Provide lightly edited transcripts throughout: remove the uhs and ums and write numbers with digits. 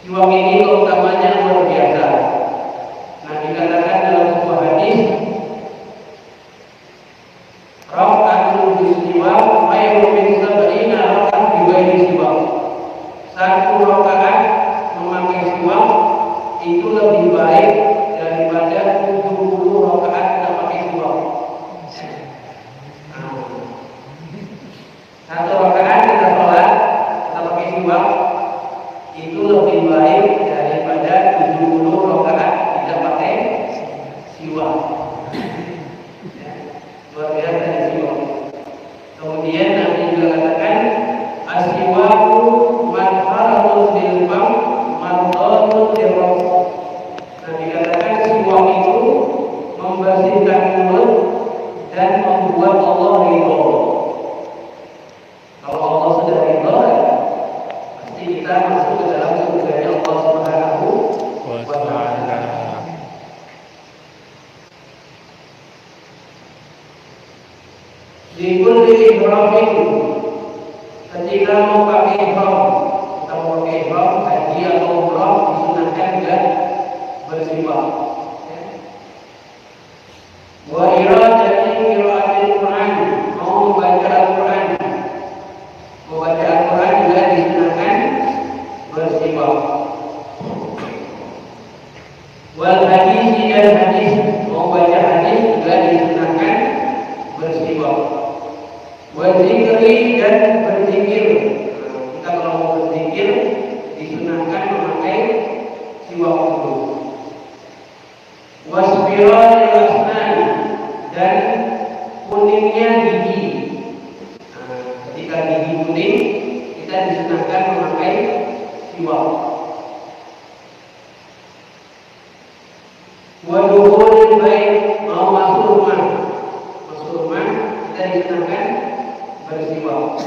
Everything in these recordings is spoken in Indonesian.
Siwak ini keutamanya luar biasa. Nah, dikatakan Bikul ihramin, ketika mau pakai ihram, kita mau pakai ihram haji atau umrah disunahkan juga bersiwak. Wa iradati qiraatil Quran, mau membaca Al-Quran, membaca Al-Quran juga disunahkan bersiwak. Wal hadis dan hadis, mau baca hadis juga disunahkan bersiwak. Wal zikri dan berzikir, kita kalau mau berzikir disunahkan memakai siwak itu. Wasbirul asnan dan kuningnya gigi. Ketika gigi kuning kita disunahkan memakai siwak. Waduhul baik, mau masuk rumah, kita disunahkan bersiwak.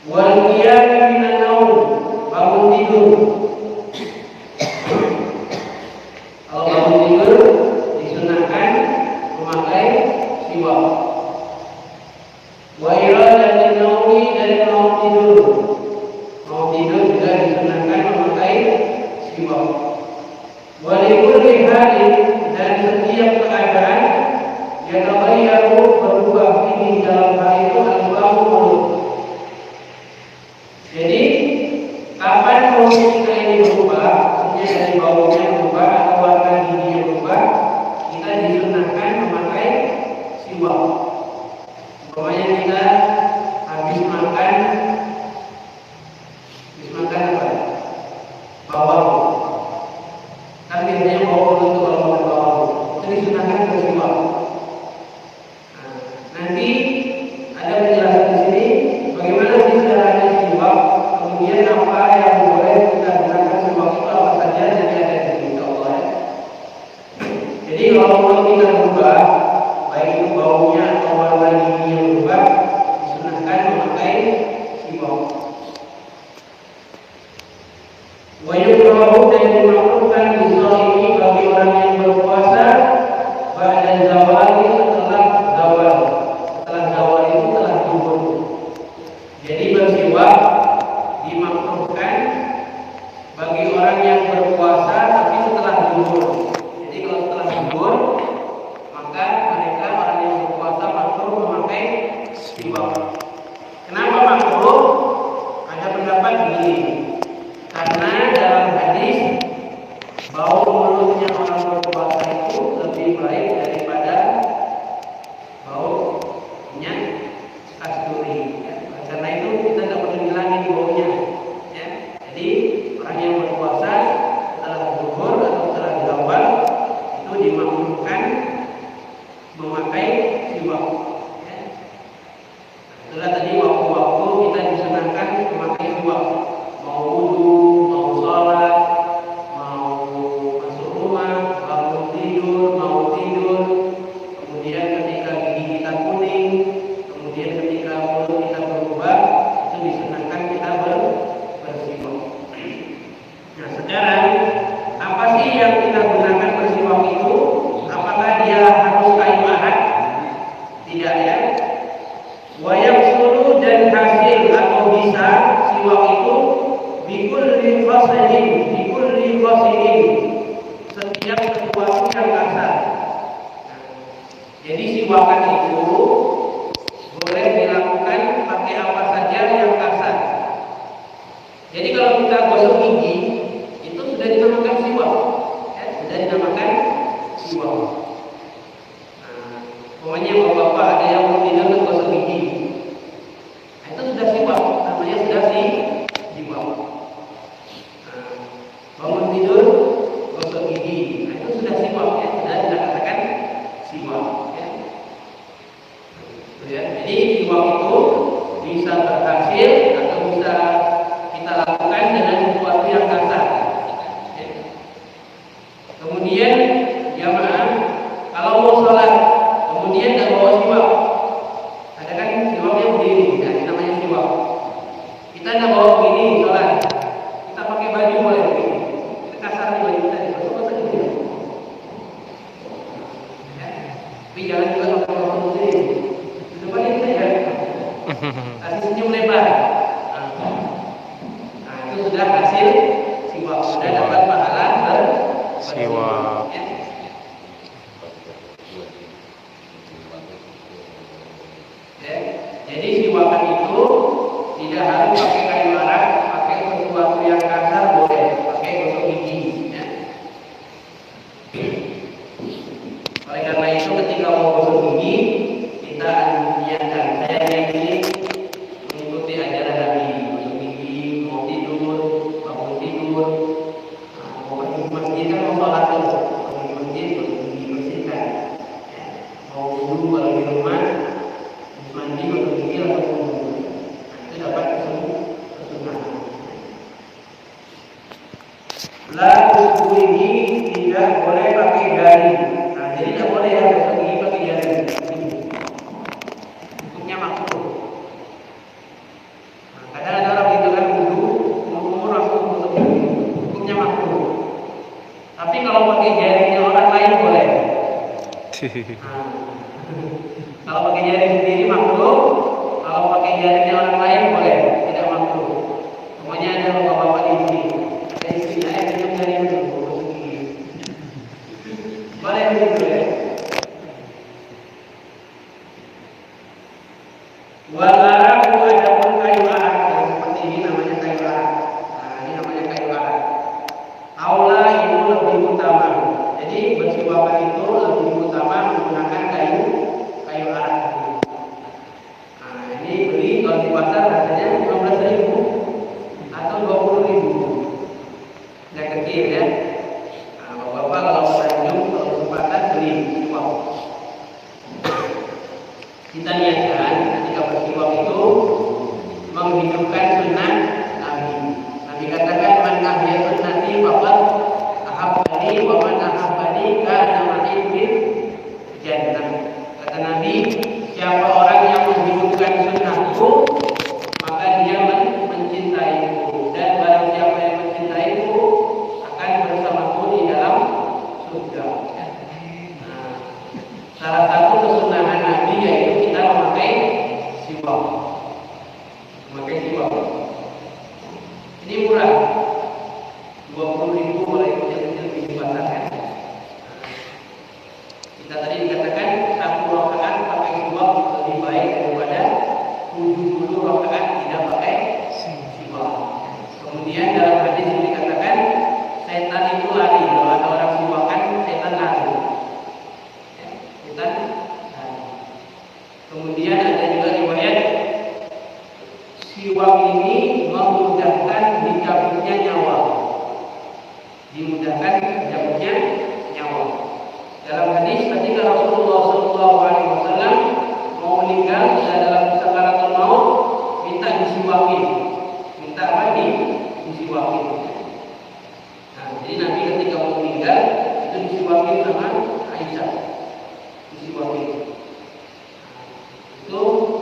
Wal qiyam minan naum, bangun tidur. Kalau bangun tidur disunahkan memakai siwak. Wa iradatin naumi, dan mau tidur juga disunahkan memakai siwak. Wa likulli halin, dan setiap keadaan yang tabayyaru berubah ini dalam hal itu al-bau mulut. Jadi kapan posisi kita ini berubah, maksudnya dari baunya berubah atau warna giginya berubah, kita disunahkan memakai siwak. Umpamanya kita habis makan apa? Bawang. Kan biasanya bau mulut kalau makan bawang, itu disunahkan bersiwak. Nanti ada penjelasan di sini bagaimana sih caranya siwak, kemudian apa yang boleh kita gunakan siwak itu apa saja, nanti ada di sini insyaallah. Jadi kalau mulut kita berubah, baik itu baunya atau warna giginya berubah, disunahkan memakai siwak. Wa yukrahu, dan dimakruhkan dishalimi bagi orang yang berpuasa ba'da zawali, setelah zawal. Setelah zawal itu telah zuhur. Jadi bersiwak dimakruhkan bagi orang yang berpuasa tapi setelah zuhur. Jadi kalau setelah zuhur, maka mereka orang yang berpuasa makruh memakai siwak. Kenapa makruh? Ada pendapat begini. Karena dalam hadis bau mulutnya orang berpuasa itu lebih baik daripada bau minyak kasturi. Karena itu kita tidak perlu ngilangin baunya. Jadi orang yang berpuasa setelah zuhur atau setelah zawal itu dimakruhkan memakai siwak. Itulah tadi waktu-waktu kita disunahkan memakai siwak. Mau wudu, mau sholat, mau masuk rumah, bangun tidur, mau tidur, kemudian ketika gigi kita kuning, kemudian ketika mulut kita berubah, itu disunahkan kita bersiwak. Nah sekarang apa sih yang kita gunakan bersiwak itu? Apakah dia harus kain bahan? Tidak ya. Wayang sulu dan hasil atau bisa siwak itu bikulli fasilin, setiap sesuatu yang kasar. Jadi siwakan itu boleh dilakukan pakai apa saja yang kasar. Jadi kalau kita gosok gigi itu sudah dinamakan siwak, sudah dinamakan siwak. Pokoknya kalau bapak ada yang mau tidur gosok gigi, itu sudah siwak, namanya sudah siwak. Bangun tidur gosok gigi, itu sudah siwak ya, sudah dikatakan siwak ya. Jadi siwak itu bisa berhasil atau bisa kita lakukan dengan sesuatu yang kasar ya. Kemudian jamaah kalau mau sholat kemudian tidak bawa siwak, ada kan siwaknya begini, ya, namanya siwak. Kita tidak bawa begini sholat, kita pakai baju boleh begini. Kasar nih baju kita digosok-gosok gitu. Tapi jangan juga pakai baju begini. kasih senyum lebar. Nah, itu sudah hasil siwak, sudah dapat pahala siwak. ya. Ya. Jadi siwakan itu tidak harus pakai kayu arang, pakai sesuatu yang kasar boleh, pakai gosok gigi. Ya. Oleh karena itu ketika mau gosok gigi kita niatkan, saya ini mengikuti ajaran Nabi, gosok gigi, mau tidur, bangun tidur, mau pergi ke masjid kan mau sholat terus, pergi ke masjid, gosok gigi bersihkan. Ya. Mau wudhu kalau di rumah, mandi gosok gigi langsung wudhu. Itu dapat kesunahan. Lalu gigi tidak boleh pakai jari. Nah, jadi tidak boleh ya gosok gigi pakai jari. Hukumnya makruh. Nah, kadang ada orang gitu kan wudhu, umur langsung gosok gigi. Hukumnya makruh. Tapi kalau pakai jarinya orang lain boleh. Nah, kalau pakai jari sendiri makruh, kalau pakai jarinya orang lain boleh, tidak makruh. Semuanya ada bapak-bapak di sini. Ada istri saya minum jari dulu, gosok gigi. Boleh begitu ya. Walarang adapun kayu arang, yang seperti ini namanya kayu arang. Nah, ini namanya kayu arang. Aula itu lebih utama. Jadi bersiwakan itu lebih utama menggunakan kayu arang. Nah, ini beli kalau di pasar harganya 15.000 atau 20.000. Yang kecil ya. Nah, bapak-bapak kalau ke Tanjung kalau kesempatan beli siwak. Kita niatkan ketika bersiwak itu menghidupkan sunnah Nabi. Nabi katakan man ahya sunnati faqad ahabbani wa man ahabbani kana ma'i fil jannah. Kata Nabi, siapa orang yang menghidupkan sunnahku maka dia mencintaiku, dan barang siapa yang mencintaiku akan bersamaku di dalam surga. Nah, salah satu kesunahan Nabi yaitu kita memakai siwak. Memakai siwak. Ini murah. 20.000 mulai kecil-kecil di pasar kan. Kita tadi dikatakan satu rakaat pakai siwak lebih baik daripada 70 rakaat tidak pakai siwak. Kemudian dalam hadis ini dikatakan setan itu lari. Kalau ada orang siwakan, setan lari. Ya, setan lari. Kemudian ada juga riwayat siwak ini memudahkan dicabutnya nyawa. Dimudahkan dicabutnya nyawa. Dalam hadis ketika Rasulullah SAW mau meninggal sudah dalam sakaratul maut, minta disiwakin, minta apa disiwakin. Nah, jadi Nabi ketika mau meninggal itu disiwakin sama Aisyah, disiwakin. Itu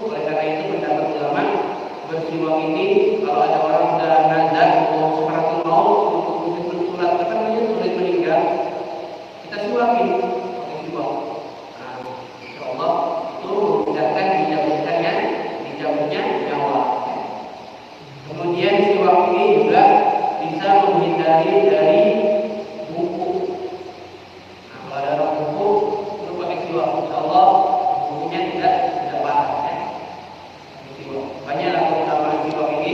oleh karena itu pendapat ulama bersiwak ini kalau ada orang sudah nazar mau sakaratul maut untuk bersulat katanya sulit meninggal, kita siwakin pakai siwak. Nah, insyaallah itu memudahkan dicabutnya nyawa. Kemudian siwak ini juga bisa menghindari dari buku. Nah, kalau ada orang buku itu pakai siwak, insyaallah bukunya tidak parah ya. Siwak. Banyaklah keutamaan siwak ini.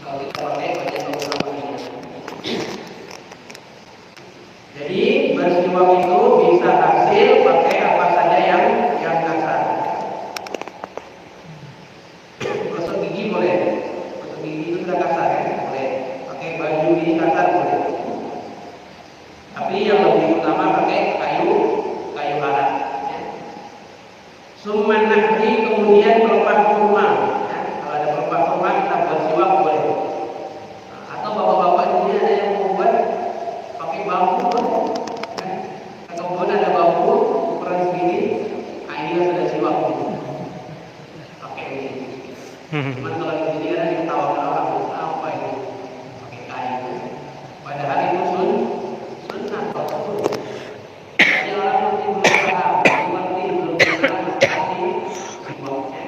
Kalau kita pakai banyak keutamaannya. Jadi bersiwak itu bisa hasil pakai apa saja yang kasar. Gosok gigi boleh. Gosok gigi itu sudah kasar ya, boleh. Pakai baju ini kasar boleh. Tapi yang lebih utama pakai kayu arang. Ya. Summan nahri, kemudian pelepah kurma. Ya. Kalau ada pelepah kurma kita buat siwak boleh. Nah, atau bapak-bapak ini ada yang mau buat pakai bambu boleh. Atau kebun ada bambu ukuran segini, nah ini sudah siwak. Pakai ini. Cuman kalau di sini kan diketawakan orang apa ini pakai kayu. Padahal itu sunnah Rasul. Jadi orang mesti belum paham, belum mengerti, belum kenal arti siwaknya.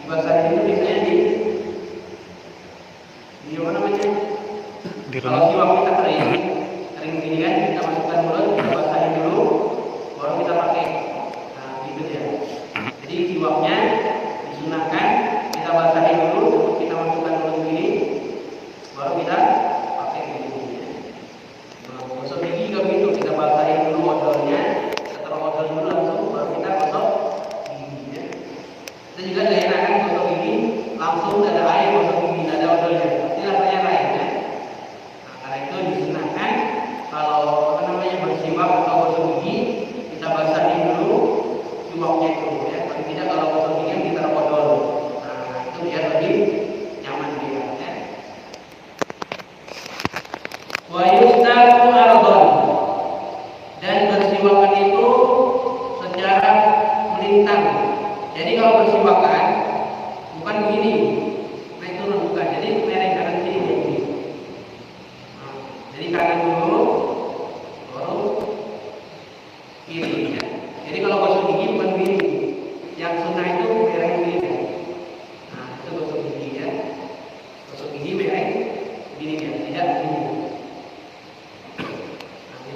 Dibasahin itu biasanya di apa namanya? Kalau siwak kita kering gini kan, kita masukkan mulut, kita basahin dulu, baru kita pakai. Nah, gitu ya. Jadi siwaknya disunahkan kita basahin dulu, terus kita masukkan mulut gini, baru kita pakai gini. Nah, gosok gigi juga begitu, kita basahin dulu odolnya, setelah odol dulu langsung baru kita gosok giginya. Kita juga tidak enakan gosok gigi langsung ada air gosok gigi, tidak ada odolnya, pasti rasanya lain ya. Nah, karena itu disunahkan kalau apa namanya bersiwak atau gosok gigi kita basahin dulu siwaknya itu ya. Paling tidak kalau gosok gigi kita odol. Nah, itu biar lebih nyaman dia ya. Wa yustaku ardon, dan bersiwakan itu secara melintang. Jadi kalau bersiwakan bukan begini, naik turun bukan. Jadi mereng kanan kiri begini. Nah, jadi kanan dulu, baru kiri ya. Jadi kalau gosok gigi bukan begini. Yang sunnah itu mereng begini. Nah, itu gosok gigi ya. Gosok gigi mereng begini ya, tidak begini.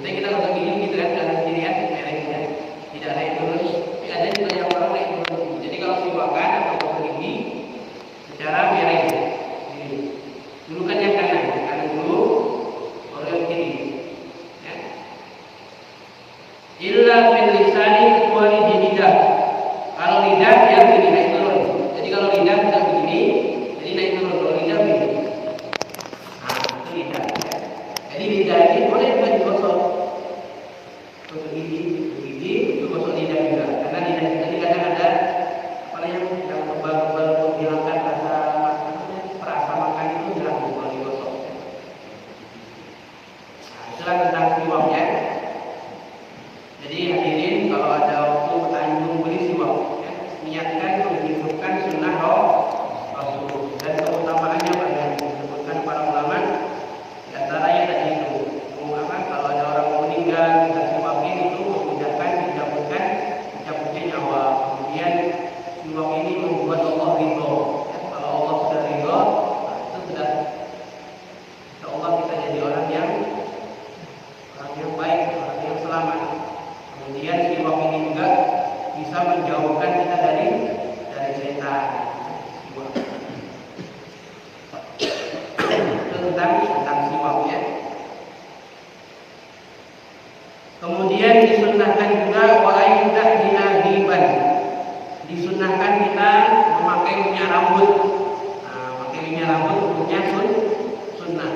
Kita gosok gigi gitu kan, kanan kiri kan, mereng ya. Tidak naik turun. Tapi ada juga yang orang naik turun. Jadi kalau siwakan atau gosok gigi secara mereng. Ini. Dulu kan yang kanan dulu, baru yang kiri. Ya. Illa min lisani, kecuali di lidah. Kalau lidah dia begini naik turun. Jadi kalau lidah tidak begini, jadi naik turun. Kalau lidah begini. Nah, itu lidah. Ya. Jadi lidah ini boleh juga digosok. Gosok gigi itu gosok lidah juga. Karena lidah tadi kadang ada apa namanya yang tebal-tebal menghilangkan rasa makan itu hilang kalau digosok. Nah, itulah tentang siwak ya. Jadi hadirin kalau ada waktu bertanjung beli siwak ya, niatkan menghidupkan sunnah Rasul dan keutamaannya banyak disebutkan para ulama. Di antaranya tadi itu kalau ada orang meninggal kita siwakin itu memudahkan dicabutnya nyawa. Kemudian siwak ini membuat Allah ridho. Ya, kalau Allah sudah ridho, itu sudah insya Allah kita jadi orang yang baik, orang yang selamat. Kemudian siwak ini juga bisa menjauhkan kita dari setan. Itu tentang siwak ya. Kemudian disunnahkan juga wa'ayudah dinahiban. Disunnahkan kita memakai minyak rambut. Nah, pakai minyak rambut hukumnya sunnah.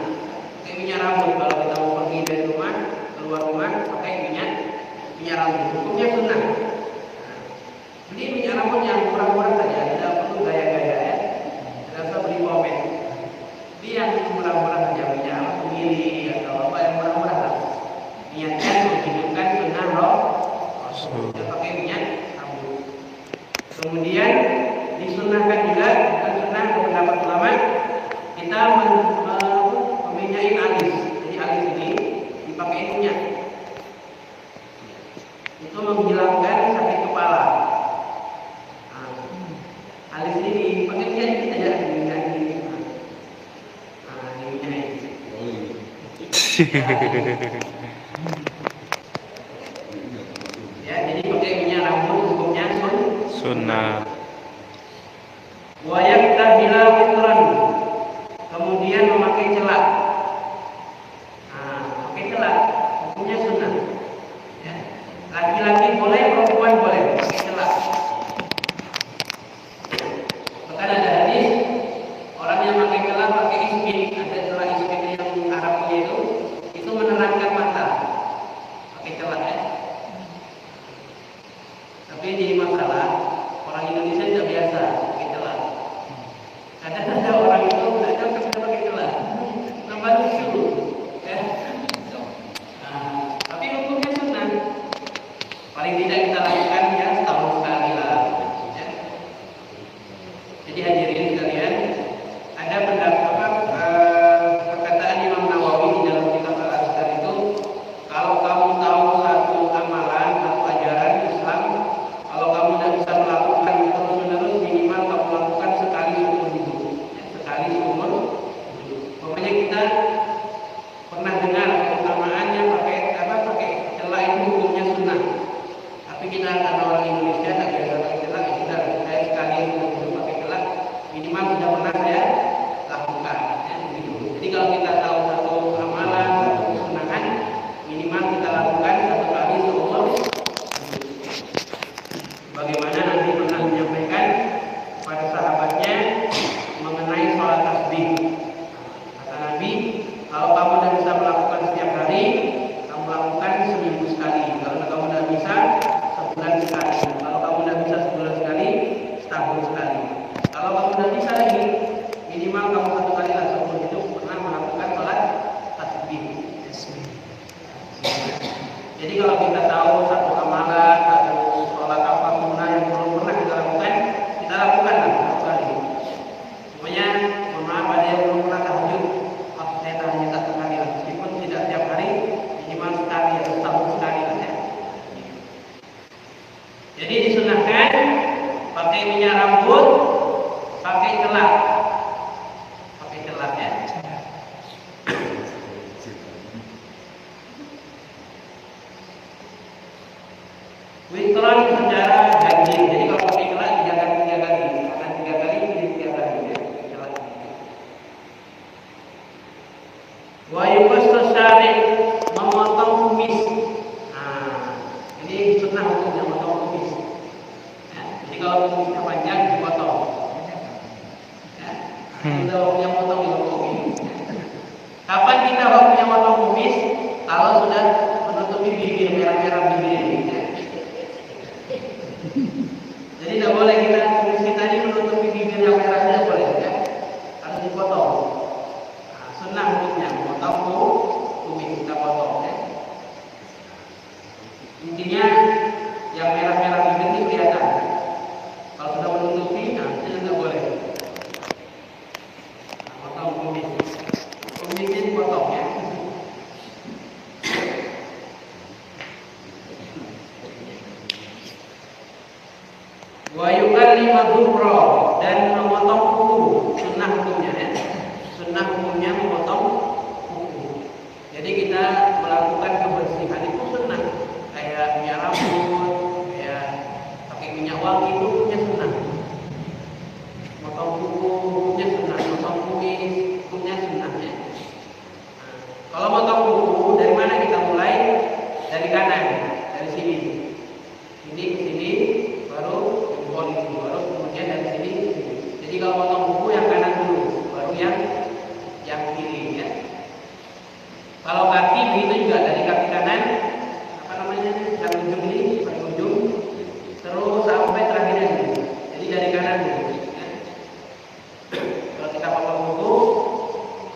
Pakai minyak rambut kalau kita mau pergi dari rumah, keluar rumah pakai minyak rambut. Hukumnya sunnah. Nah, beli minyak rambut yang murah-murah saja, tidak perlu gaya-gaya ya. Tidak usah beli pomen. Beli yang murah-murah saja, minyak rambut mili atau apa yang murah-murah lah. Niatnya menghidupkan sunnah Rasul. Kita pakai minyak rambut. Kemudian disunnahkan juga, bukan sunnah pendapat ulama, kita meminyakin alis. Jadi alis ini dipakai minyak. Itu menghilangkan sakit kepala. Nah, alis ini dipakai minyak kita jangan diminyakin. Nah, diminyakin. Ya, jadi pakai minyak rambut hukumnya sunnah. Wa yaktahila witran. Kemudian memakai celak. Nah, pakai celak hukumnya sunnah. Ya. Laki-laki boleh, perempuan boleh pakai celak. Bahkan ada hadis orang yang pakai celak pakai isbit, ada celak isbit yang Arabnya itu menerangkan mata. Pakai celak ya. Tapi jadi masalah orang Indonesia tidak biasa pakai celak. Kadang-kadang orang itu tidak cocok kita pakai celak. Nambah lucu. Ya. Nah, tapi hukumnya sunnah. Paling tidak kita lakukan ya setahun sekali lah. Ya. Jadi hadirin sekalian, ada pendapat perkataan Imam Nawawi di dalam kitab Al-Azkar itu, kalau kamu tahu satu amalan, satu ajaran Islam, kalau kamu tidak bisa melakukan terus-menerus, minimal kamu lakukan pakai celak. Pakai celak ya. Witron secara ganjil. Jadi kalau pakai celak 3 kali 3 kali, akan 3 kali jadi 3 kali ya. Celak. Wa yuqassu syari' memotong kumis. Nah, ini sunnah hukumnya memotong kumis. Ya, jadi kalau kumisnya panjang dipotong. Ya. Kita waktunya potong di kumis. Kapan kita waktunya potong kumis? Kalau sudah menutupi bibir merah-merah bibir ini. Ya. Jadi tidak boleh kumis kita ini menutupi bibir yang merah, tidak boleh ya. Harus dipotong. Nah, sunnah hukumnya memotong kumis kita potong ya. Intinya yang merah-merah bibir ini kelihatan. Kalau sudah menutupi, nah itu tidak boleh. Nah, potong kumis. Kumisnya dipotong ya. Wa yukallimu dhufra dan memotong kuku, sunnah hukumnya ya. Sunnah hukumnya memotong kuku. Jadi kita melakukan kebersihan itu sunnah. Kayak minyak rambut, kayak pakai minyak wangi itu hukumnya sunnah. Motong kuku hukumnya sunnah, motong kumis hukumnya sunnah ya. Nah, kalau motong kuku dari mana kita mulai? Dari kanan, dari sini. Ini ke sini baru baru kemudian dari sini. Jadi kalau potong kuku yang kanan dulu, baru yang kiri ya. Kalau kaki begitu juga, dari kaki kanan yang ujung ini paling ujung terus sampai terakhirnya ini. Jadi dari kanan dulu ya. Kalau kita potong kuku,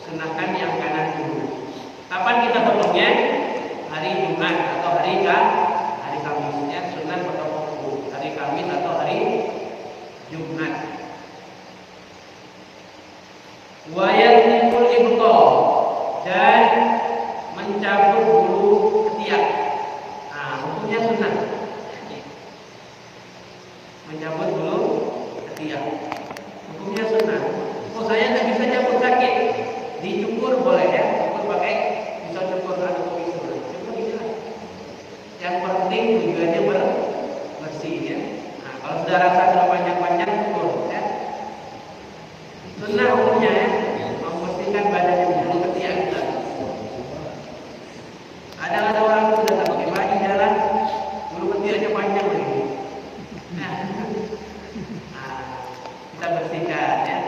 sunahkan yang kanan dulu. Kapan kita potongnya? Hari Jumat atau hari Kamis ya, sunah potong kuku hari Kamis atau hari Jumat. Wa yatimul ibqa dan mencabut bulu ketiak. Nah, hukumnya sunnah. Mencabut bulu ketiak. Hukumnya sunnah. Oh, saya nggak bisa cabut sakit. Dicukur boleh ya. Cukur pakai pisau cukur atau pisau. Cukur bisa. Yang penting tujuannya bersih ya. Nah, kalau sudah rasa sudah panjang-panjang cukur ya. Sunnah hukumnya ya. Membersihkan badannya bulu ketiak juga. Ada orang itu sudah tak pakai baju jalan, bulu ketiaknya panjang lagi. Nah, kita bersihkan ya.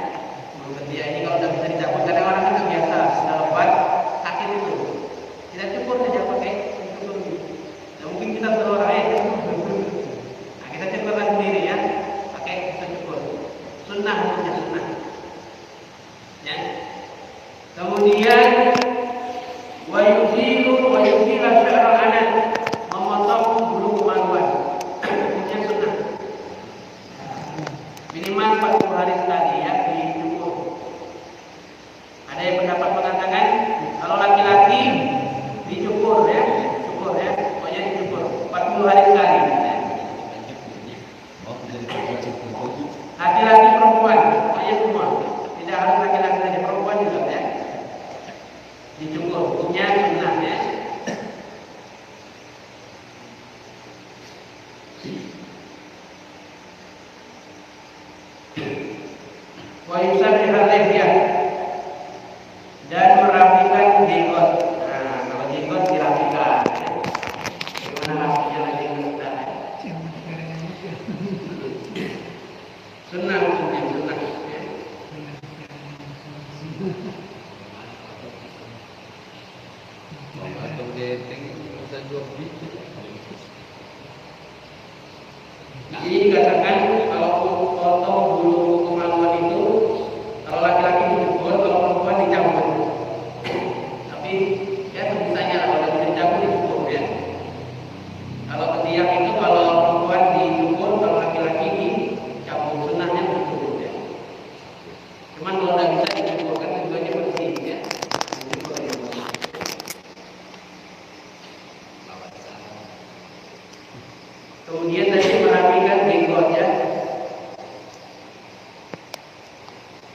Bulu ketiak ini kalau sudah bisa dicabut, karena orang kan nggak biasa, sudah lebat, sakit itu. Kita cukur saja pakai cukur. Nah, mungkin kita suruh orang ya. Nah, kita cukurkan sendiri ya, pakai pisau cukur. Sunnah hukumnya sunnah. Ya. Kemudian wa yuzilu sya'ral anak, memotong bulu kemaluan. Hukumnya sunnah. Minimal 40 hari sekali ya dicukur. Ada yang pendapat mengatakan kalau laki-laki dicukur ya, pokoknya dicukur 40 hari sekali. Ya. Laki-laki perempuan, pokoknya semua. Tidak harus laki-laki saja, perempuan juga ya. Dicukur, hukumnya sunnah ya. Wa yusarrihal lihyah dan merapikan jenggot. Nah, kalau jenggot dirapikan. Bagaimana rapinya lagi kita? Sunnah hukumnya sunnah ya. Ini dikatakan kalau potong bulu kemaluan itu, kalau laki-laki dicukur, kalau perempuan dicabut. Tapi ya sebisanya kalau tidak bisa dicabut dicukur ya. Kalau ketiak itu kalau perempuan dicukur, kalau laki-laki dicabut, sunnahnya dicukur ya. Cuman kalau tidak bisa dicukur kan tujuannya bersih ya. Dicukur ya. Kemudian tadi merapikan jenggot.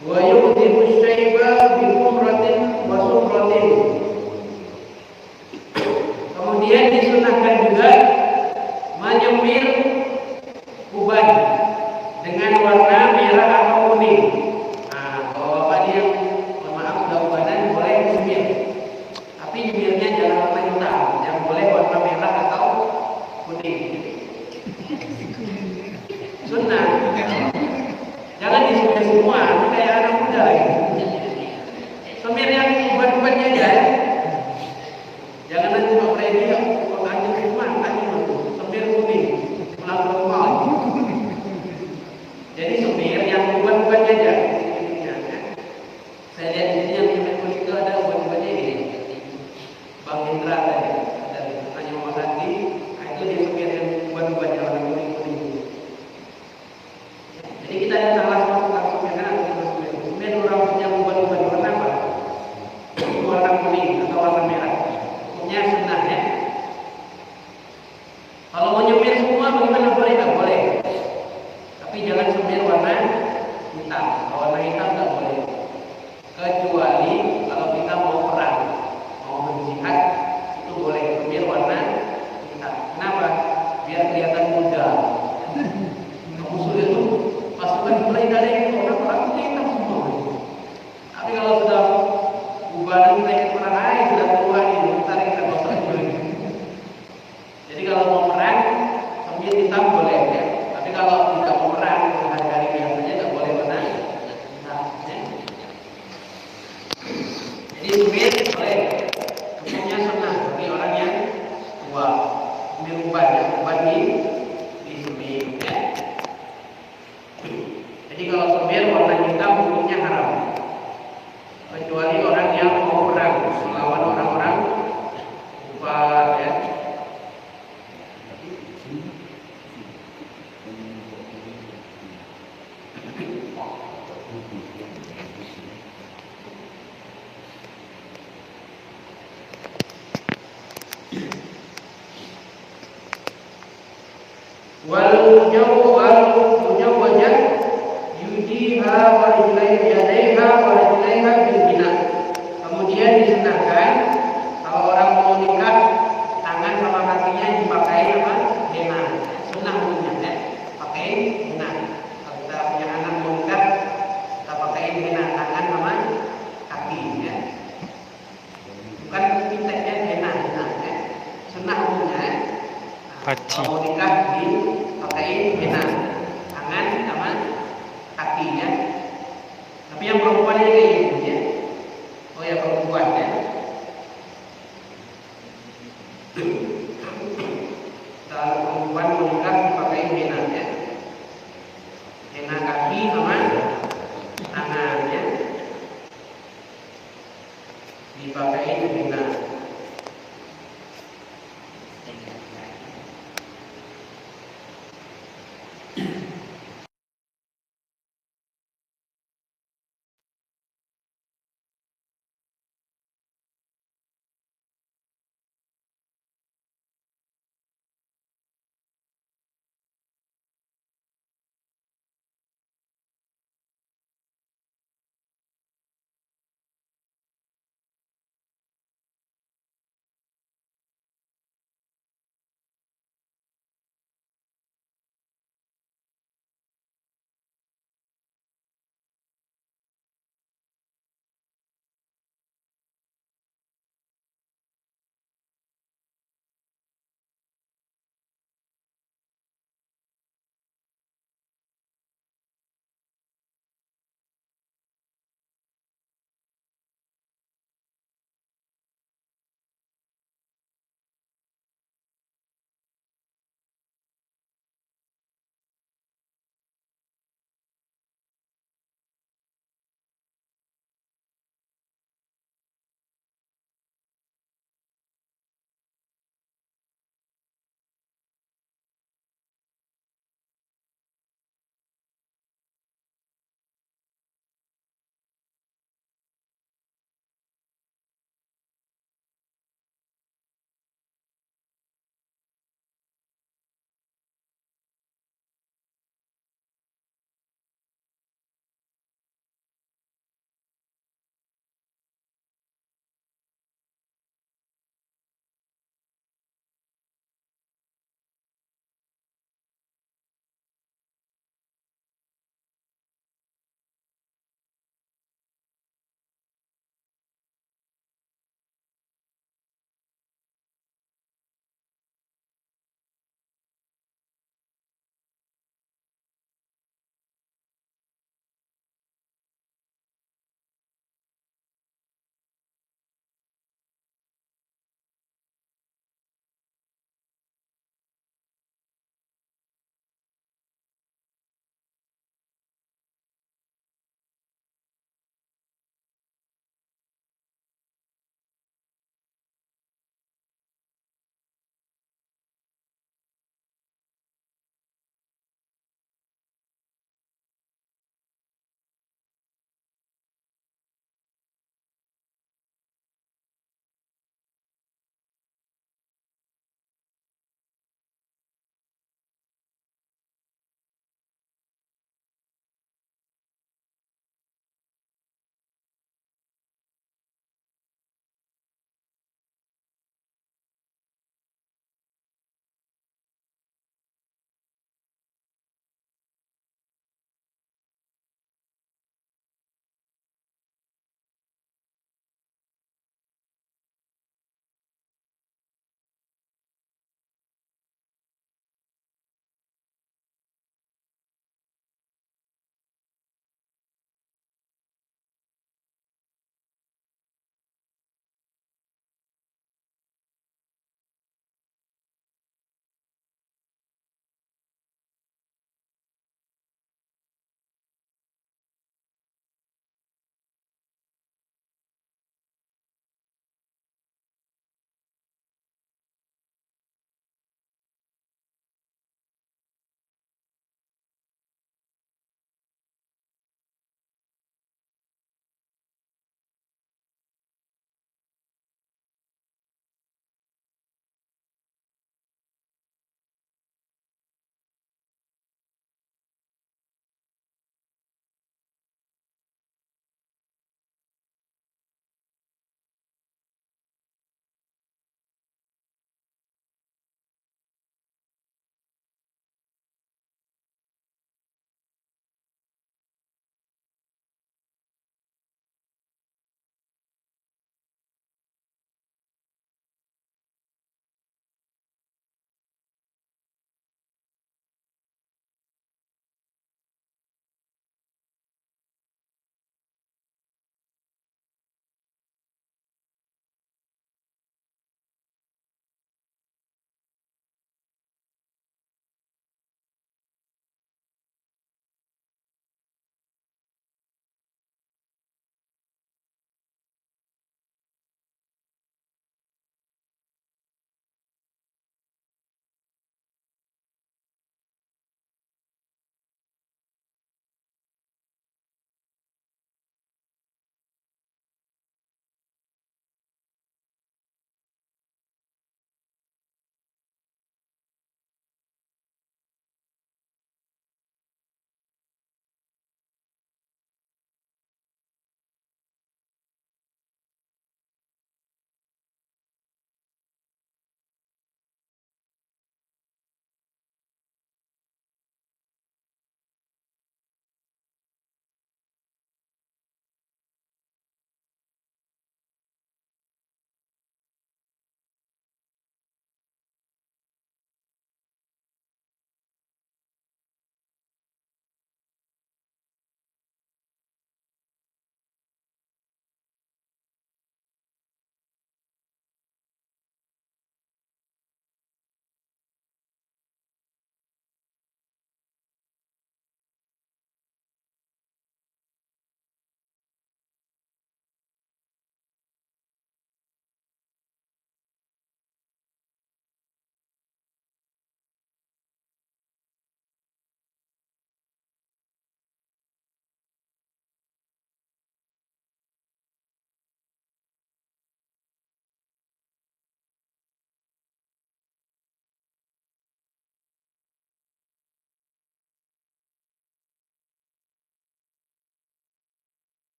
Wa yuqdimu syaiba bi umratin wa sufratin. Kemudian disunahkan juga menyemir uban dengan warna merah atau kuning. Nah, kalau bapak dia, mohon maaf sudah ubanan boleh disemir. Tapi nyemirnya jangan warna hitam, yang boleh warna merah atau kuning. Sunnah. Jangan disemir semua, itu kayak anak muda gitu. Semir yang uban-ubannya aja. Jangan nanti Pak Freddy kalau tanya semua, tanya itu semir kuning, pulang ke rumah. Jadi semir yang uban-ubannya aja. Saya lihat di sini yang semir kuning itu ada uban-ubannya ini. Bang Indra tadi, dari tanya Mama Santi, itu dia semir yang uban-ubannya warna kuning-kuning. Jadi kita ada salah satu tukang semir kan ada tukang semir. Semir orang punya uban-uban warna apa? Warna kuning atau warna merah. Hukumnya sunnah ya. Kalau mau nyemir semua bagaimana, boleh nggak? Boleh. Tapi jangan semir warna hitam. Kalau warna hitam nggak boleh. Kecuali kalau kita mau perang, mau berjihad, itu boleh semir warna hitam. Kenapa? Biar kelihatan muda. Musuh itu pasukan mulai dari orang-orang itu hitam semua. Tapi kalau sudah ubanan kita ikut perang aja sudah keluar ini, tarik kita bosan dulu. Jadi kalau mau perang, semir hitam boleh ya. Tapi kalau tidak mau perang, hari-hari biasanya tidak boleh warna hitam. Ya. Jadi semir boleh. Hukumnya sunnah bagi orang yang tua. Semir uban ya, uban di semir ya. Jadi kalau semir warna hitam hukumnya haram. Kecuali orang yang mau perang melawan orang-orang kufar ya. Wal mujawwajah yujiha wa yadaiha wa rijlaiha bil hina. Kemudian disunahkan kalau orang mau nikah, tangan sama kakinya dipakai apa? Henna. Sunnah hukumnya ya. Pakai henna. Kalau kita punya anak mau nikah, kita pakai henna tangan sama kaki ya. Bukan pinteknya henna ya. Sunnah hukumnya ya. Kalau mau nikah dipakai henna tangan sama kaki ya. Tapi yang perempuannya kayak gitu ya. Oh ya perempuan ya. Kalau perempuan menikah dipakai henna ya. Henna kaki sama